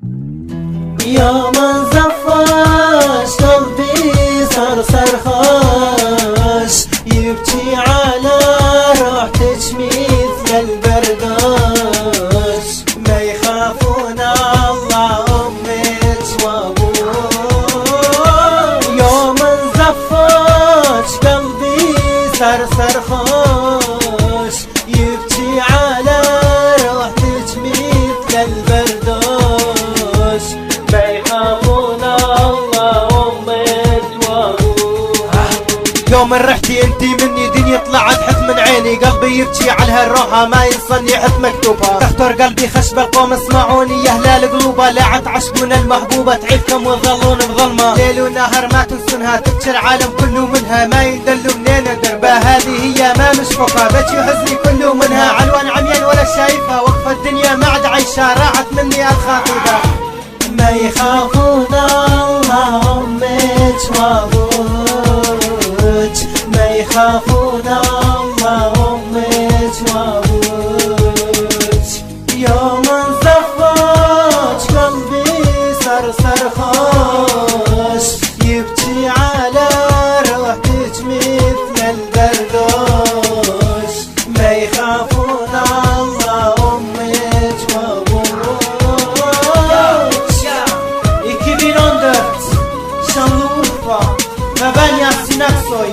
يا من زفاش قلبي صار سرخاش، يبكي على روحتك مثل البرداش. ما يخافون الله أمك وأبوك. يا من زفاش قلبي صار سرخاش، يبكي على روحتك مثل البرداش. ما يخافون الله أمك وأبوك. يوم رحتي انتي مني دنيا طلعت حث من عيني، قلبي يبكي على هالروحة ما ينصني حث مكتوبة. تختار قلبي خشب القوم اسمعوني يا اهل قلوبة، لا تعشقون المحبوبة تعيدكم وتظلون بظلمة. ليل ونهار ما تنسونها تبكي العالم كله منها، ما يندلوا منين دربة هذه هي ما مشفوقة. بكي وحزني كله منها علوان عميان ولا شايفها، وقفة الدنيا ما عاد عايشة راحت مني الخاطبة. ما يخافون الله أمك وأبوك، ما يخافون الله أمك وأبوك. يوم زفاش قلبي صار سرخاش، يبكي على روحتك مثل البرداش. ما يخافون الله أمك وأبوك. Şanlıurfa ve ben Yasin Aksoy.